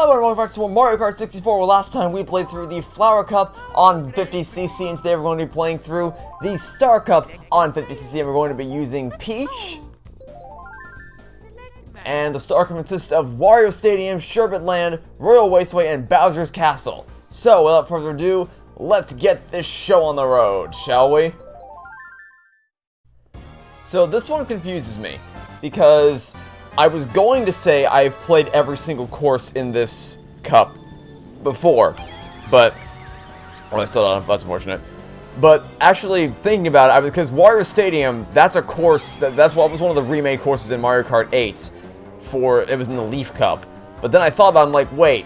Hello and welcome back to Super Mario Kart 64, where last time we played through the Flower Cup on 50cc, and today we're going to be playing through the Star Cup on 50cc, and we're going to be using Peach. And the Star Cup consists of Wario Stadium, Sherbet Land, Royal Raceway, and Bowser's Castle. So, without further ado, let's get this show on the road, shall we? So this one confuses me, because I was going to say I've played every single course in this cup before, but, well, I still don't, that's unfortunate. But actually thinking about it, because Wario Stadium, that's a course, that's what was one of the remade courses in Mario Kart 8, it was in the Leaf Cup. But then I thought about it, I'm like, wait,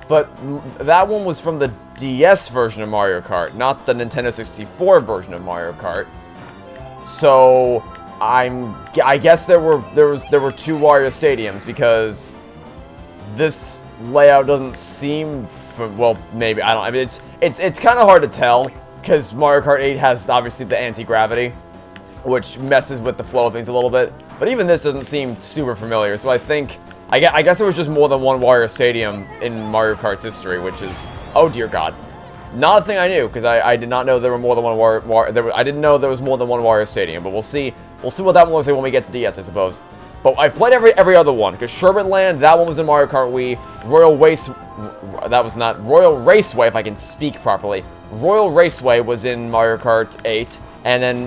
but that one was from the DS version of Mario Kart, not the Nintendo 64 version of Mario Kart. So I guess there were two Wario Stadiums, because this layout doesn't seem, well, maybe, I don't, I mean, it's kind of hard to tell, because Mario Kart 8 has, obviously, the anti-gravity, which messes with the flow of things a little bit, but even this doesn't seem super familiar, so I think, I guess there was just more than one Wario Stadium in Mario Kart's history, which is, oh dear god, not a thing I knew, because I did not know there were more than one I didn't know there was more than one Wario Stadium, but we'll see what that one looks like when we get to DS, I suppose. But I've played every other one, because Sherbet Land, that one was in Mario Kart Wii, Royal Raceway, if I can speak properly. Royal Raceway was in Mario Kart 8, and then,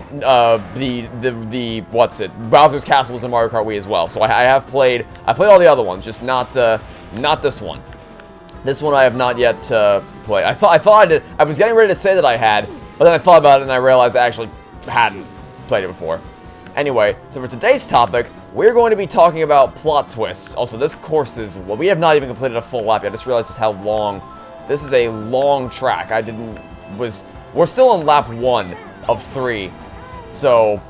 Bowser's Castle was in Mario Kart Wii as well. So I played all the other ones, just not this one. This one I have not yet played. I thought I did. I was getting ready to say that I had, but then I thought about it and I realized I actually hadn't played it before. Anyway, so for today's topic, we're going to be talking about plot twists. Also, this course is, well, we have not even completed a full lap yet. I just realized just how long. This is a long track. We're still on lap 1 of 3. So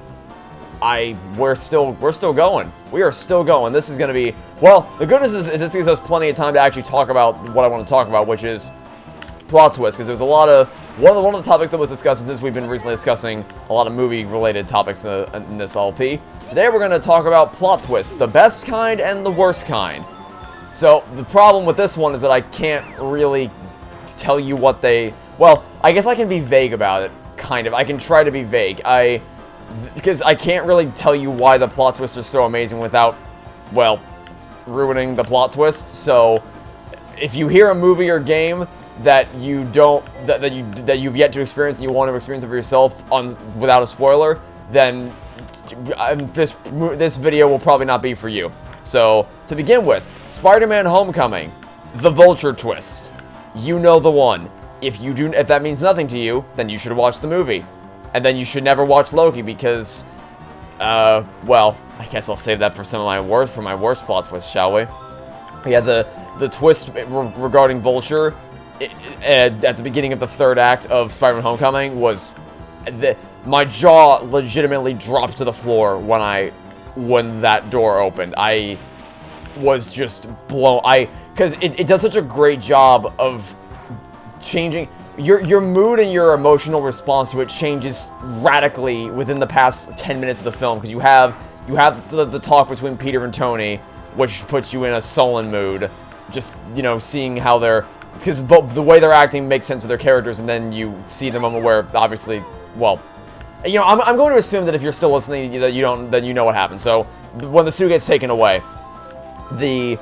we're still going. We are still going. This is going to be, well, the good news is this gives us plenty of time to actually talk about what I want to talk about, which is plot twists, because there's a lot of, one of the topics that was discussed, since we've been recently discussing a lot of movie-related topics in this LP. Today we're going to talk about plot twists, the best kind and the worst kind. So, the problem with this one is that I can't really tell you what well, I guess I can be vague about it, kind of. I can try to be vague. Because I can't really tell you why the plot twists are so amazing without, well, ruining the plot twist. So, if you hear a movie or game that you've yet to experience and you want to experience it for yourself without a spoiler, then this video will probably not be for you. So, to begin with, Spider-Man Homecoming, the Vulture twist. You know the one. If that means nothing to you, then you should watch the movie. And then you should never watch Loki, because, well, I guess I'll save that for my worst plot twist, shall we? Yeah, the twist regarding Vulture at the beginning of the third act of Spider-Man Homecoming was, my jaw legitimately dropped to the floor when that door opened. I was just blown. Because it does such a great job of changing your mood, and your emotional response to it changes radically within the past 10 minutes of the film, because you have the talk between Peter and Tony, which puts you in a sullen mood, just, seeing how because the way they're acting makes sense with their characters, and then you see the moment where, obviously, well, I'm going to assume that if you're still listening, that then you know what happened. So, when the suit gets taken away, that,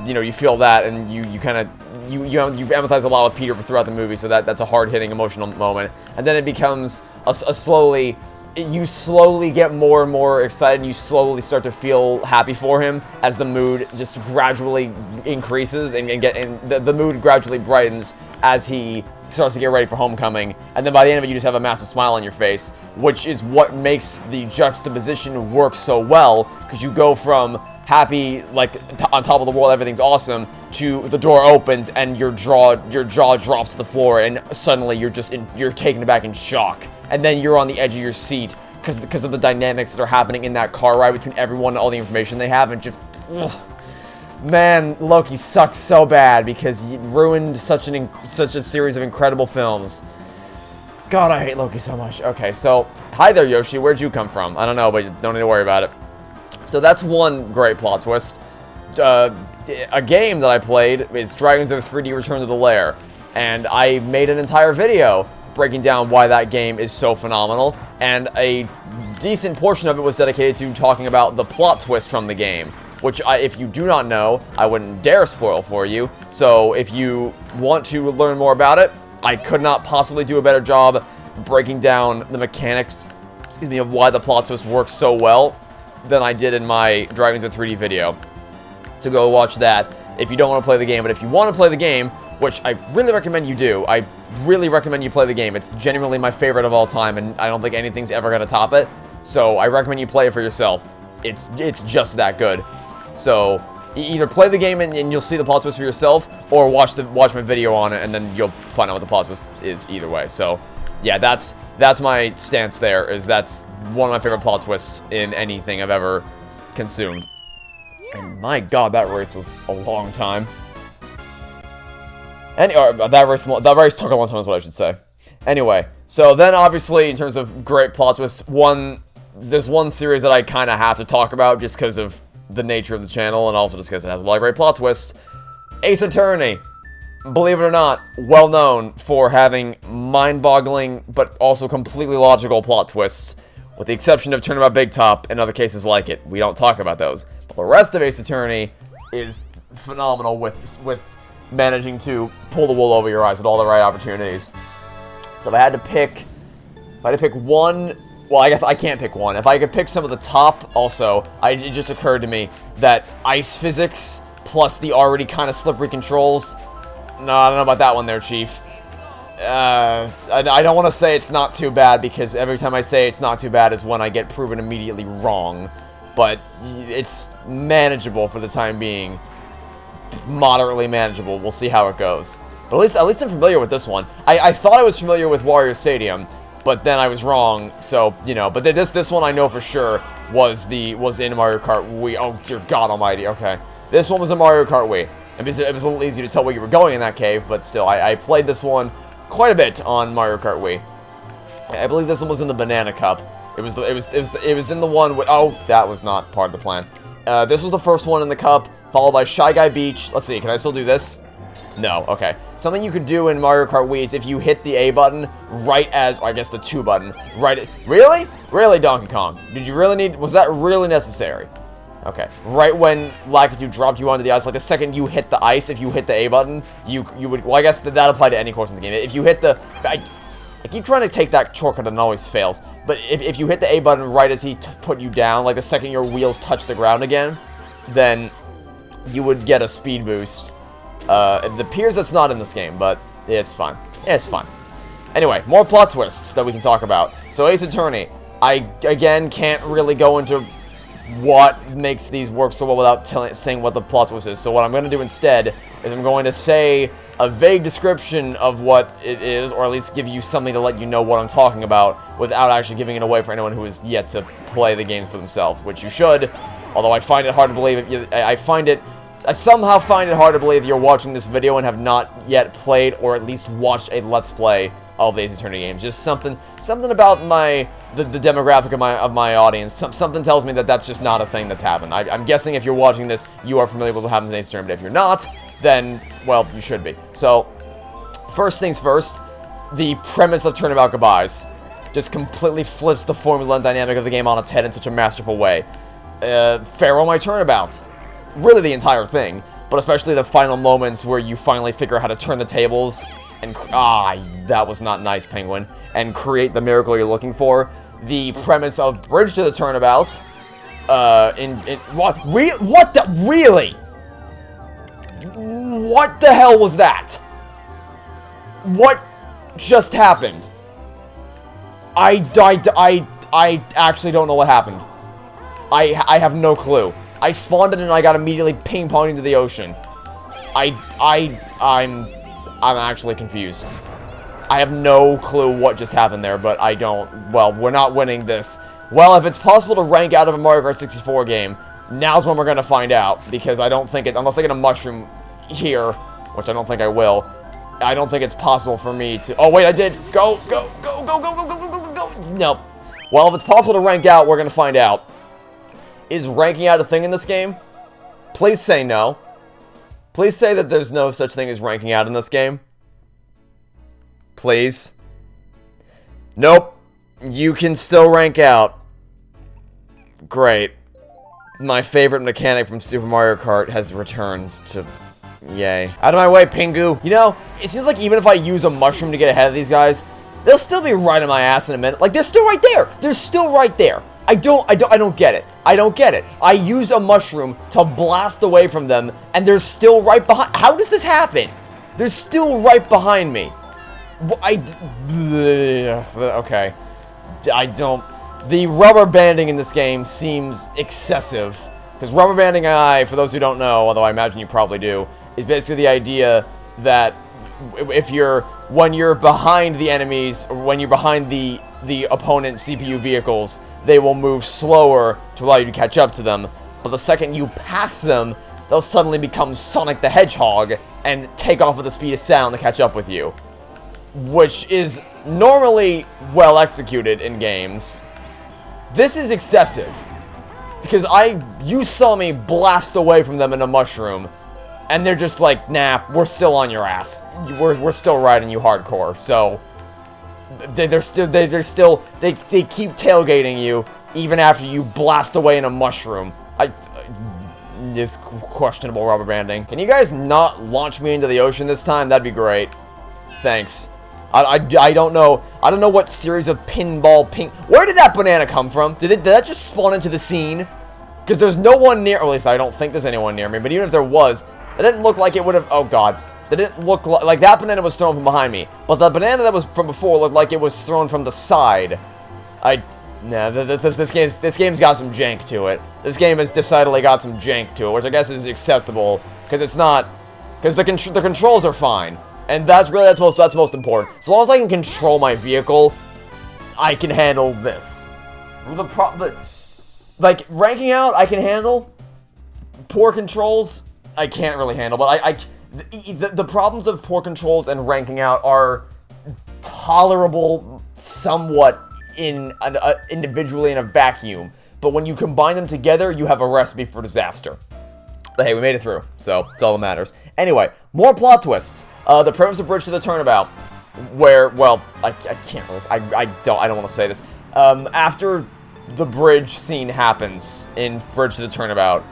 you feel that, and you empathize a lot with Peter throughout the movie, so that's a hard-hitting emotional moment. And then it becomes you slowly get more and more excited, and you slowly start to feel happy for him as the mood just gradually increases, and the mood gradually brightens as he starts to get ready for Homecoming. And then by the end of it, you just have a massive smile on your face, which is what makes the juxtaposition work so well, because you go from happy, like, on top of the world, everything's awesome, to the door opens and your jaw drops to the floor, and suddenly you're taken aback in shock, and then you're on the edge of your seat because of the dynamics that are happening in that car ride between everyone and all the information they have, and just, ugh. Man, Loki sucks so bad because he ruined such a series of incredible films. God, I hate Loki so much. Okay, so hi there, Yoshi. Where'd you come from? I don't know, but you don't need to worry about it. So that's one great plot twist. a game that I played is Dragons of the 3D Return to the Lair, and I made an entire video breaking down why that game is so phenomenal, and a decent portion of it was dedicated to talking about the plot twist from the game, which if you do not know, I wouldn't dare spoil for you. So if you want to learn more about it, I could not possibly do a better job breaking down the mechanics, of why the plot twist works so well than I did in my Dragons of 3D video. So go watch that if you don't want to play the game. But if you want to play the game, which I really recommend you do, I really recommend you play the game. It's genuinely my favorite of all time, and I don't think anything's ever going to top it. So I recommend you play it for yourself. It's just that good. So either play the game and you'll see the plot twist for yourself, or watch my video on it and then you'll find out what the plot twist is either way. So yeah, that's my stance there, is that's one of my favorite plot twists in anything I've ever consumed. And my god, that race was a long time. That race took a long time is what I should say. Anyway, so then obviously in terms of great plot twists, there's one series that I kind of have to talk about just because of the nature of the channel, and also just because it has a lot of great plot twists. Ace Attorney. Believe it or not, well known for having mind-boggling, but also completely logical plot twists, with the exception of Turnabout Big Top and other cases like it. We don't talk about those. But the rest of Ace Attorney is phenomenal with managing to pull the wool over your eyes at all the right opportunities. So if I had to pick one, well, I guess I can't pick one. If I could pick some of the top, also, it just occurred to me that ice physics plus the already kind of slippery controls. No, I don't know about that one there, Chief. I don't want to say it's not too bad, because every time I say it's not too bad is when I get proven immediately wrong. But it's manageable for the time being. Moderately manageable. We'll see how it goes. But at least I'm familiar with this one. I thought I was familiar with Wario Stadium, but then I was wrong. So, you know, but this one I know for sure was in Mario Kart Wii. Oh, dear God Almighty. Okay, this one was in Mario Kart Wii. It was a little easy to tell where you were going in that cave, but still, I played this one quite a bit on Mario Kart Wii. I believe this one was in the Banana Cup. It was in the one with, oh, that was not part of the plan. This was the first one in the cup, followed by Shy Guy Beach. Let's see, can I still do this? No, okay. Something you could do in Mario Kart Wii is if you hit the A button right as, or I guess the 2 button, really? Really, Donkey Kong? Did you really need, was that really necessary? Okay, right when Lakitu dropped you onto the ice, like the second you hit the ice, if you hit the A button, you would, well, I guess that applied to any course in the game. If you hit the, I keep trying to take that shortcut and it always fails, but if you hit the A button right as he put you down, like the second your wheels touch the ground again, then you would get a speed boost. It appears it's not in this game, but it's fine. It's fine. Anyway, more plot twists that we can talk about. So Ace Attorney, I, again, can't really go into what makes these work so well without saying what the plot twist is. So what I'm going to do instead is I'm going to say a vague description of what it is, or at least give you something to let you know what I'm talking about without actually giving it away for anyone who is yet to play the games for themselves, which you should, although I find it hard to believe it. I somehow find it hard to believe you're watching this video and have not yet played or at least watched a Let's Play of the Ace Attorney games. Just something about the demographic of my audience. Something tells me that that's just not a thing that's happened. I'm guessing if you're watching this, you are familiar with what happens in Ace Attorney, but if you're not, then, well, you should be. So, first things first, the premise of Turnabout Goodbyes just completely flips the formula and dynamic of the game on its head in such a masterful way. Farewell My Turnabout. Really the entire thing, but especially the final moments where you finally figure out how to turn the tables and, that was not nice, Penguin, and create the miracle you're looking for. The premise of Bridge to the Turnabout, really? What the hell was that? What just happened? I actually don't know what happened. I have no clue. I spawned it and I got immediately ping-ponged into the ocean. I'm actually confused. I have no clue what just happened there, but I don't, well, we're not winning this. Well, if it's possible to rank out of a Mario Kart 64 game, now's when we're gonna find out, because I don't think it, unless I get a mushroom here, which I don't think I will, I don't think it's possible for me to, oh wait, I did, go, nope. Well, if it's possible to rank out, we're gonna find out. Is ranking out a thing in this game? Please say no. Please say that there's no such thing as ranking out in this game. Please. Nope. You can still rank out. Great. My favorite mechanic from Super Mario Kart has returned to... Yay. Out of my way, Pingu. You know, it seems like even if I use a mushroom to get ahead of these guys, they'll still be right on my ass in a minute. Like, they're still right there. They're still right there. I don't get it. I don't get it. I use a mushroom to blast away from them, and they're still right behind. How does this happen? They're still right behind me. Okay. I don't... The rubber banding in this game seems excessive. Because rubber banding, for those who don't know, although I imagine you probably do, is basically the idea that when you're behind the enemies, or when you're behind the opponent CPU vehicles, they will move slower to allow you to catch up to them. But the second you pass them, they'll suddenly become Sonic the Hedgehog and take off at the speed of sound to catch up with you. Which is normally well executed in games. This is excessive. Because you saw me blast away from them in a mushroom, and they're just like, nah, we're still on your ass. We're still riding you hardcore. So they keep tailgating you even after you blast away in a mushroom. This questionable rubber banding. Can you guys not launch me into the ocean this time? That'd be great. Thanks. I don't know. I don't know what series of pinball ping. Where did that banana come from? Did that just spawn into the scene? Because there's no one near. Or at least I don't think there's anyone near me. But even if there was, it didn't look like it would have. Oh god, that didn't look like that banana was thrown from behind me. But the banana that was from before looked like it was thrown from the side. This game's got some jank to it. This game has decidedly got some jank to it, which I guess is acceptable because it's not. Because the controls are fine. And that's most important. As long as I can control my vehicle, I can handle this. Like, ranking out, I can handle. Poor controls, I can't really handle. But the problems of poor controls and ranking out are tolerable somewhat individually in a vacuum. But when you combine them together, you have a recipe for disaster. But hey, we made it through, so it's all that matters. Anyway, more plot twists. The premise of Bridge to the Turnabout, where, well, I can't really, I don't want to say this. After the bridge scene happens in Bridge to the Turnabout,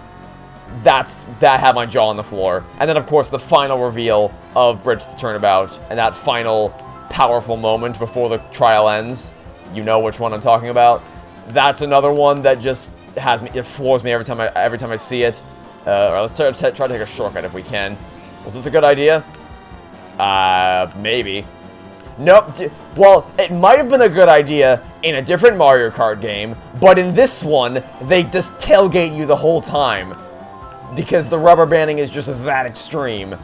that had my jaw on the floor. And then, of course, the final reveal of Bridge to the Turnabout, and that final powerful moment before the trial ends. You know which one I'm talking about. That's another one that just it floors me every time I see it. Let's try to take a shortcut if we can. Was this a good idea? Maybe. Nope. Well, it might have been a good idea in a different Mario Kart game, but in this one, they just tailgate you the whole time. Because the rubber banding is just that extreme,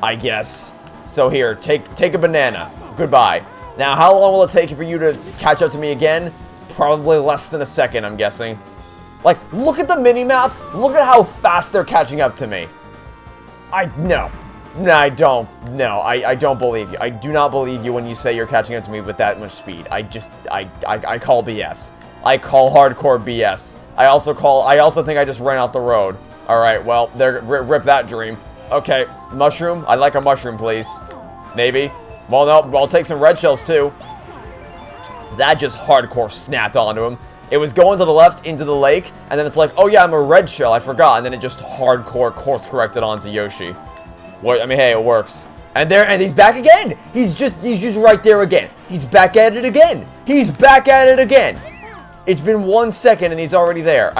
I guess. So here, take a banana. Goodbye. Now, how long will it take for you to catch up to me again? Probably less than a second, I'm guessing. Like, look at the mini-map. Look at how fast they're catching up to me. No, I don't believe you. I do not believe you when you say you're catching up to me with that much speed. I call BS. I call hardcore BS. I also think I just ran off the road. Alright, well, rip that dream. Okay, mushroom? I'd like a mushroom, please. Maybe. Well, no, I'll take some red shells, too. That just hardcore snapped onto him. It was going to the left into the lake, and then it's like, oh yeah, I'm a red shell, I forgot, and then it just hardcore course-corrected onto Yoshi. What? I mean, hey, it works. And he's back again! He's just right there again. He's back at it again! He's back at it again! It's been 1 second and he's already there.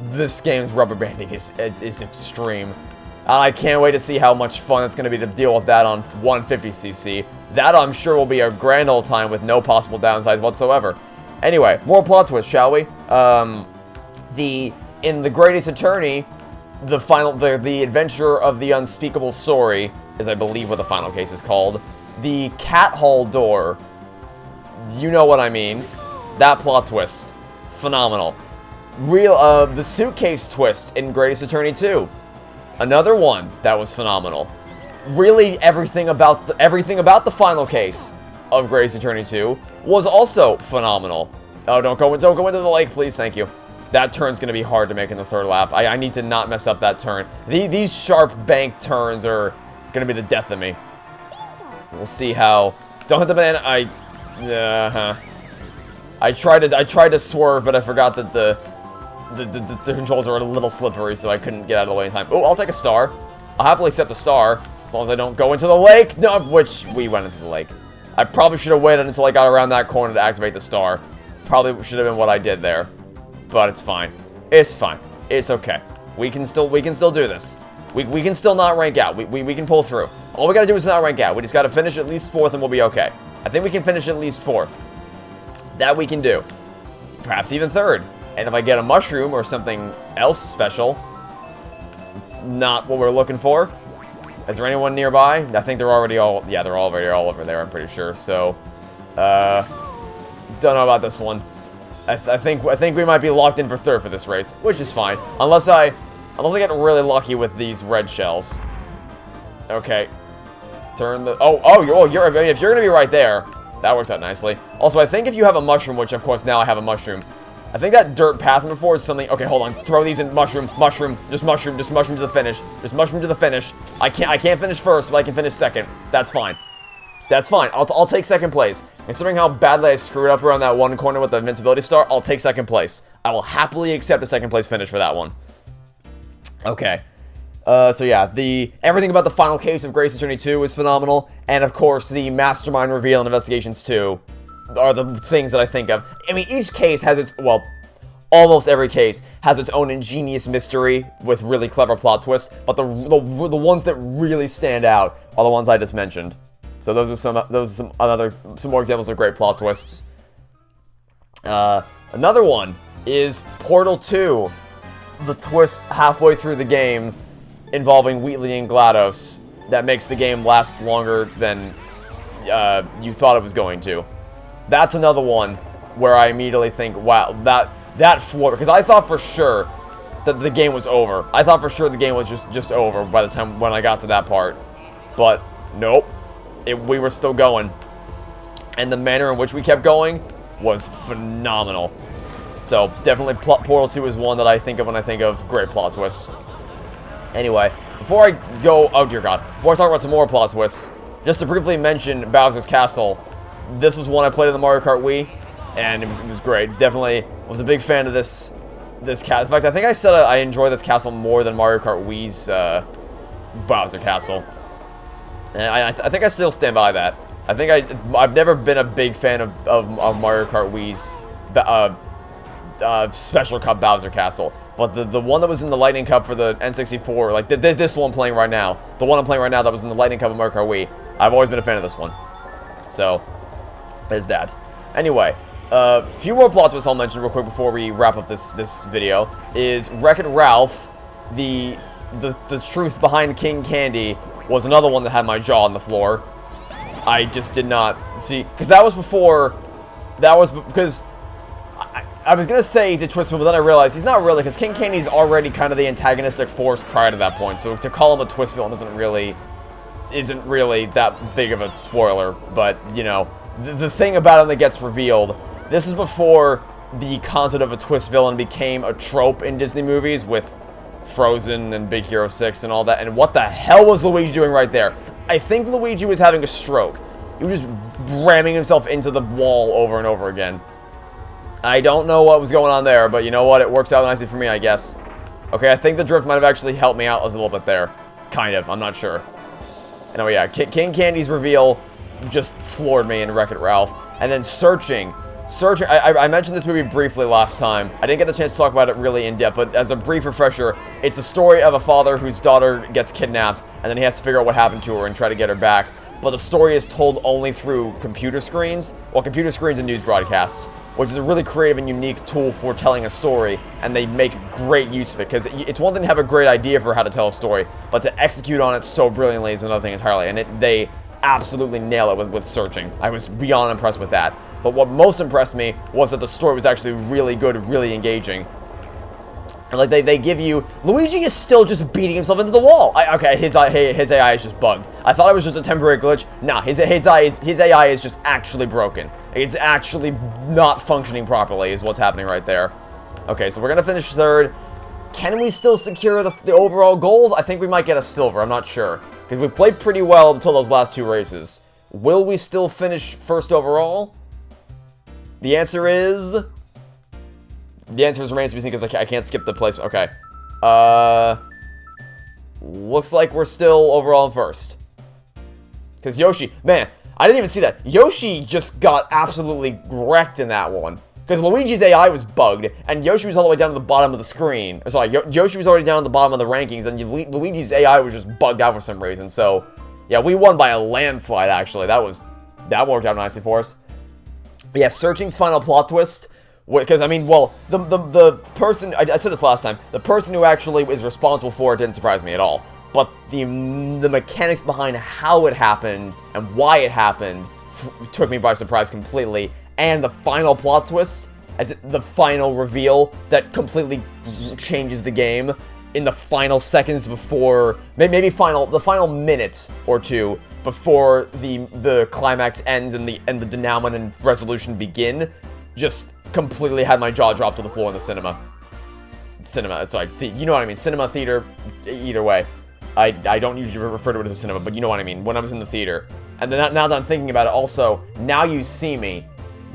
This game's rubber banding is extreme. I can't wait to see how much fun it's going to be to deal with that on 150cc. That, I'm sure, will be a grand old time with no possible downsides whatsoever. Anyway, more plot twists, shall we? In The Greatest Attorney, the Adventure of the Unspeakable Story, is I believe what the final case is called. The cat hall door, you know what I mean. That plot twist, phenomenal. The suitcase twist in Greatest Attorney 2. Another one that was phenomenal. Really, everything about the final case of Greatest Attorney 2 was also phenomenal. Oh, don't go into the lake, please, thank you. That turn's going to be hard to make in the third lap. I need to not mess up that turn. These sharp bank turns are going to be the death of me. We'll see how... Don't hit the banana. I tried to swerve, but I forgot that the controls are a little slippery, so I couldn't get out of the way in time. Oh, I'll take a star. I'll happily accept the star, as long as I don't go into the lake. No, which we went into the lake. I probably should have waited until I got around that corner to activate the star. Probably should have been what I did there. But it's fine. It's fine. It's okay. We can still do this. We can still not rank out. We can pull through. All we gotta do is not rank out. We just gotta finish at least 4th and we'll be okay. I think we can finish at least 4th. That we can do. Perhaps even 3rd. And if I get a mushroom or something else special, not what we're looking for. Is there anyone nearby? I think they're already all... Yeah, they're already all over there, I'm pretty sure. So, don't know about this one. I think we might be locked in for 3rd for this race, which is fine. Unless I get really lucky with these red shells. Okay. Turn the... I mean, if you're gonna be right there, that works out nicely. Also, I think if you have a mushroom, which of course now I have a mushroom, I think that dirt path before is something... Okay, hold on. Throw these in. Mushroom. Just mushroom to the finish. Just mushroom to the finish. I can't finish 1st, but I can finish 2nd. That's fine. That's fine. I'll take 2nd place. Considering how badly I screwed up around that one corner with the invincibility star, I'll take 2nd place. I will happily accept a 2nd place finish for that one. Okay. So yeah, everything about the final case of Grace Attorney 2 is phenomenal. And of course, the Mastermind reveal in Investigations 2 are the things that I think of. I mean, each case has its, well, almost every case has its own ingenious mystery with really clever plot twists, but the ones that really stand out are the ones I just mentioned. So those are some more examples of great plot twists. Another one is Portal 2, the twist halfway through the game involving Wheatley and GLaDOS that makes the game last longer than you thought it was going to. That's another one where I immediately think, wow, that floored, because I thought for sure that the game was over. I thought for sure the game was just over by the time when I got to that part. But nope, we were still going. And the manner in which we kept going was phenomenal. So definitely Portal 2 is one that I think of when I think of great plot twists. Anyway, before I go, oh dear god, before I talk about some more plot twists, just to briefly mention Bowser's Castle. This was one I played in the Mario Kart Wii, and it was great. Definitely was a big fan of this castle. In fact, I think I said I enjoy this castle more than Mario Kart Wii's Bowser Castle. And I think I still stand by that. I think I've never been a big fan of Mario Kart Wii's Special Cup Bowser Castle. But the one that was in the Lightning Cup for the N64, like this one playing right now, the one I'm playing right now that was in the Lightning Cup of Mario Kart Wii, I've always been a fan of this one. So, there's that. Anyway, a few more plot twists I'll mention real quick before we wrap up this video is Wreck-It Ralph, the truth behind King Candy was another one that had my jaw on the floor. I just did not see, because that was because I was gonna say he's a twist, but then I realized he's not really, because King Candy's already kind of the antagonistic force prior to that point, so to call him a twist villain isn't really that big of a spoiler. But you know, the thing about him that gets revealed, this is before the concept of a twist villain became a trope in Disney movies with Frozen and Big Hero 6 and all that. And what the hell was Luigi doing right there? I think Luigi was having a stroke. He was just ramming himself into the wall over and over again. I don't know what was going on there, but you know what? It works out nicely for me, I guess. Okay, I think the drift might have actually helped me out a little bit there. Kind of, I'm not sure. Anyway, yeah, King Candy's reveal just floored me in Wreck-It Ralph. And then Searching, I mentioned this movie briefly last time. I didn't get the chance to talk about it really in depth, but as a brief refresher, it's the story of a father whose daughter gets kidnapped, and then he has to figure out what happened to her and try to get her back. But the story is told only through computer screens, and news broadcasts, which is a really creative and unique tool for telling a story, and they make great use of it, because it's one thing to have a great idea for how to tell a story, but to execute on it so brilliantly is another thing entirely, and they absolutely nail it with Searching. I was beyond impressed with that. But what most impressed me was that the story was actually really good, really engaging. And like they give you, Luigi is still just beating himself into the wall. Okay, his AI is just bugged. I thought it was just a temporary glitch. Nah, his AI is just actually broken. It's actually not functioning properly is what's happening right there. Okay, so we're gonna finish third. Can we still secure the overall gold? I think we might get a silver, I'm not sure. Because we played pretty well until those last 2 races. Will we still finish first overall? The answer is... The answer remains to be seen because I can't skip the placement. Okay. Looks like we're still overall in first. Because Yoshi... Man, I didn't even see that. Yoshi just got absolutely wrecked in that one. Because Luigi's AI was bugged, and Yoshi was all the way down to the bottom of the screen. Sorry, Yoshi was already down at the bottom of the rankings, and Luigi's AI was just bugged out for some reason. So, yeah, we won by a landslide, actually. That worked out nicely for us. But yeah, Searching's final plot twist, because, I mean, well, the person, I said this last time, the person who actually is responsible for it didn't surprise me at all. But the mechanics behind how it happened and why it happened took me by surprise completely. And the final plot twist, as the final reveal that completely changes the game in the final seconds before, maybe the final minute or 2 before the climax ends and the denouement and resolution begin, just completely had my jaw drop to the floor in the cinema. Sorry, you know what I mean, cinema, theater, either way. I don't usually refer to it as a cinema, but you know what I mean, when I was in the theater. And then now that I'm thinking about it, also, Now You See Me,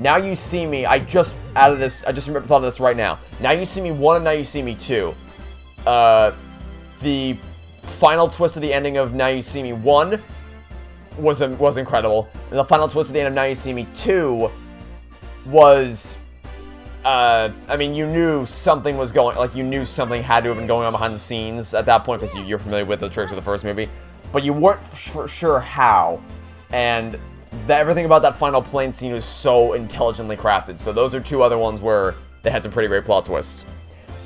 I just thought of this right now. Now You See Me 1 and Now You See Me 2. The final twist of the ending of Now You See Me 1 was incredible. And the final twist of the end of Now You See Me 2 was, I mean, you knew something was going, like, you knew something had to have been going on behind the scenes at that point, because you're familiar with the tricks of the first movie. But you weren't sure how. And everything about that final plane scene was so intelligently crafted. So those are 2 other ones where they had some pretty great plot twists.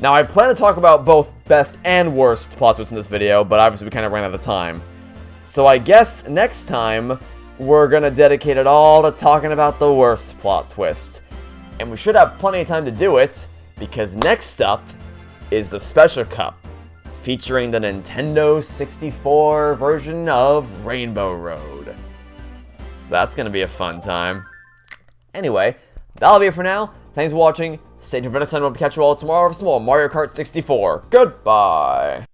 Now, I plan to talk about both best and worst plot twists in this video, but obviously we kind of ran out of time. So I guess next time, we're gonna dedicate it all to talking about the worst plot twist. And we should have plenty of time to do it, because next up is the Special Cup, featuring the Nintendo 64 version of Rainbow Road. So that's going to be a fun time. Anyway, that'll be it for now. Thanks for watching. Stay tuned for next time. We'll catch you all tomorrow for some more Mario Kart 64. Goodbye.